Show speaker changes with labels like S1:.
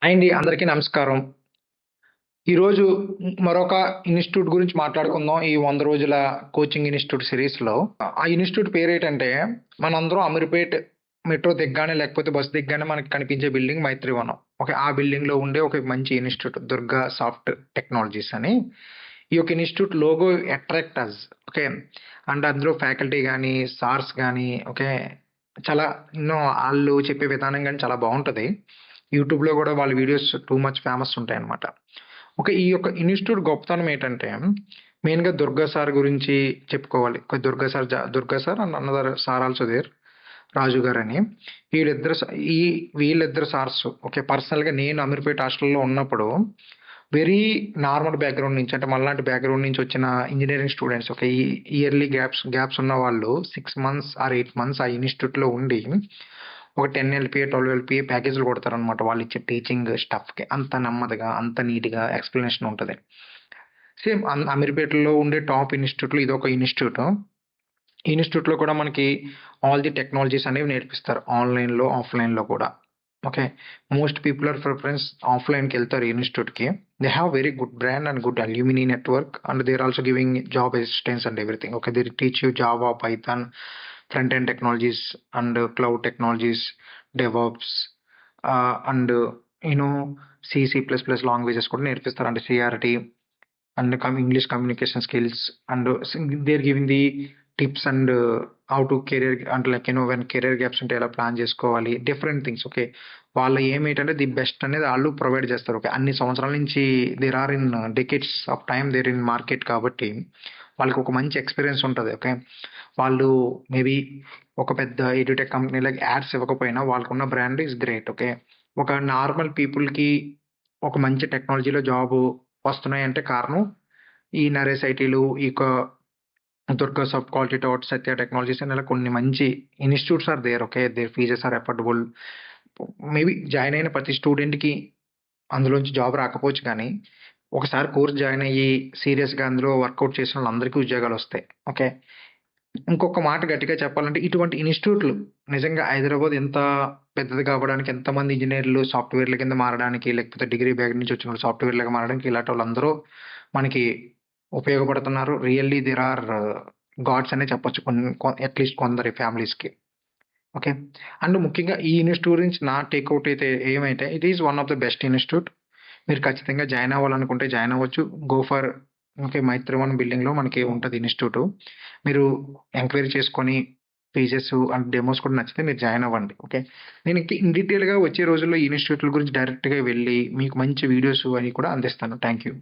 S1: Hi అండి. అందరికీ నమస్కారం. ఈరోజు మరొక ఇన్‌స్టిట్యూట్ గురించి మాట్లాడుకుందాం. ఈ 100 రోజుల కోచింగ్ ఇన్‌స్టిట్యూట్ సిరీస్‌లో. ఆ ఇన్‌స్టిట్యూట్ పేరేటంటే, మనందరం అమీర్‌పేట్ మెట్రో దిగ్గానే లేకపోతే బస్ దిగ్గానే మనకు కనిపించే బిల్డింగ్ మైత్రివనం. ఓకే. ఆ బిల్డింగ్‌లో ఉండే ఒక మంచి ఇన్‌స్టిట్యూట్ దుర్గా సాఫ్ట్ టెక్నాలజీస్ అని. ఈ యొక్క institute logo attract us. Okay. And అందులో ఫ్యాకల్టీ గాని, సార్స్ గాని ఓకే. చాలా ఆళ్ళు చెప్పే విధానం గాని చాలా బావుంటది. యూట్యూబ్‌లో గూడా వాళ్ళ వీడియోస్ టూ మచ్ ఫేమస్ ఉంటాయన్నమాట. ఓకే. ఈ యొక్క ఇన్‌స్టిట్యూట్ గొప్పతనం ఏంటంటే, మెయిన్‌గా దుర్గా సార్ గురించి చెప్పుకోవాలి. Durga sir and another sir also there. Raju గారని. వీళ్ళిద్దరు స ఈ వీళ్ళిద్దరు సార్స్ ఓకే. పర్సనల్‌గా నేను అమీర్‌పేట్ హాస్టల్‌లో ఉన్నప్పుడు వెరీ నార్మల్ బ్యాక్‌గ్రౌండ్ నుంచి అంటే మనలాంటి బ్యాక్‌గ్రౌండ్ నుంచి వచ్చిన ఇంజినీరింగ్ స్టూడెంట్స్ ఓకే. ఈ ఇయర్‌లీ గ్యాప్స్ ఉన్న వాళ్ళు 6 మంత్స్ ఆర్ 8 మంత్స్ ఆ ఇన్‌స్టిట్యూట్‌లో ఉండి ఒక 10 ఎల్‌పీఏ, 12 ఎల్‌పీఏ ప్యాకేజ్‌లు కొడతారనమాట. వాళ్ళిచ్చే టీచింగ్ స్టఫ్‌కి. అంత నెమ్మదిగా, అంత నీట్‌గా ఎక్స్‌ప్లనేషన్ ఉంటది. సేమ్ అమీర్‌పేట్‌లో ఉండే టాప్ ఇన్‌స్టిట్యూట్‌లో ఇదొక ఇన్‌స్టిట్యూట్. ఈ ఇన్‌స్టిట్యూట్‌లో కూడా మనకి ఆల్ ది టెక్నాలజీస్ అనేవి నేర్పిస్తారు. ఆన్‌లైన్‌లో, ఆఫ్‌లైన్‌లో కూడా. Okay. Most people are preference ఆఫ్‌లైన్‌కెళ్తారు ఈ ఇన్‌స్టిట్యూట్‌కి. They have very good brand and good alumni network and they are also giving job assistance and everything. Okay. They teach you Java, Python, front end technologies and cloud technologies, DevOps and you know C, C plus plus languages కూడా నేర్పిస్తారు. అంటే CRT and English communication skills and they are giving the tips and how to career అంటే like when career gaps ఉంటే ఎలా plan చేసుకోవాలి. Different things okay. వాళ్ళ aim ఏంటంటే the best అనేది ఆళ్ళు ప్రొవైడ్ చేస్తారు. ఓకే. అన్ని సంవత్సరాల నుంచి there are in decades of time there in market కాబట్టి వాళ్ళకి ఒక మంచి ఎక్స్‌పీరియన్స్ ఉంటది. ఓకే. వాళ్ళు మేబీ ఒక పెద్ద ఎడ్యుటెక్ కంపెనీ‌లకి యాడ్స్ ఇవ్వకపోయినా వాళ్ళకున్న బ్రాండ్ ఈస్ గ్రేట్. ఓకే. ఒక నార్మల్ పీపుల్‌కి ఒక మంచి టెక్నాలజీలో జాబు వస్తున్నాయంటే కారణం ఈ నరేష్ ఐటీలు, ఈ Durga soft quality towers, Sathya technologies అని ఇలా కొన్ని మంచి institutes are there. Okay. Their fees are affordable. Maybe join అయిన ప్రతి స్టూడెంట్‌కి అందులోంచి జాబ్ రాకపోవచ్చు కానీ, ఒకసారి కోర్స్ జాయిన్ అయ్యి సీరియస్‌గా అందులో వర్కౌట్ చేసిన వాళ్ళందరికీ ఉద్యోగాలొస్తాయి. ఓకే. ఇంకొక మాట గట్టిగా చెప్పాలంటే ఇటువంటి ఇన్‌స్టిట్యూట్‌లు నిజంగా హైదరాబాద్ ఇంత పెద్దది కావడానికి ఎంతమంది ఇంజినీర్లు సాఫ్ట్‌వేర్‌ల కింద మారడానికి, లేకపోతే డిగ్రీ బ్యాక్ నుంచి వచ్చిన సాఫ్ట్‌వేర్‌లుగా మారడానికి ఇలాంటోళ్ళందరూ మనకి ఉపయోగపడుతున్నారు. రియల్లీ దేర్ ఆర్ గాడ్స్ అనే చెప్పొచ్చు. అట్‌లీస్ట్ కొందరి ఫ్యామిలీస్‌కి. ఓకే. అండ్ ముఖ్యంగా ఈ ఇన్‌స్టిట్యూట్ గురించి నా టేక్‌ఔట్ అయితే ఏమంటే it is one of the best institute. మీరు ఖచ్చితంగా జాయిన్ అవ్వాలనుకుంటే జాయిన్ అవ్వచ్చు. Go for okay. మైత్రివన్ బిల్డింగ్‌లో మనకి ఉంటది ఇన్‌స్టిట్యూట్. మీరు ఎంక్వైరీ చేసుకొని ఫీజెస్ అండ్ డెమోస్ కూడా నచ్చితే మీరు జాయిన్ అవ్వండి. ఓకే. నేను ఇంకా ఇన్ డీటెయిల్‌గా వచ్చే రోజుల్లో ఈ ఇన్‌స్టిట్యూట్‌ల గురించి డైరెక్ట్‌గా వెళ్లి మీకు మంచి వీడియోస్ అవి కూడా అందిస్తాను. Thank you.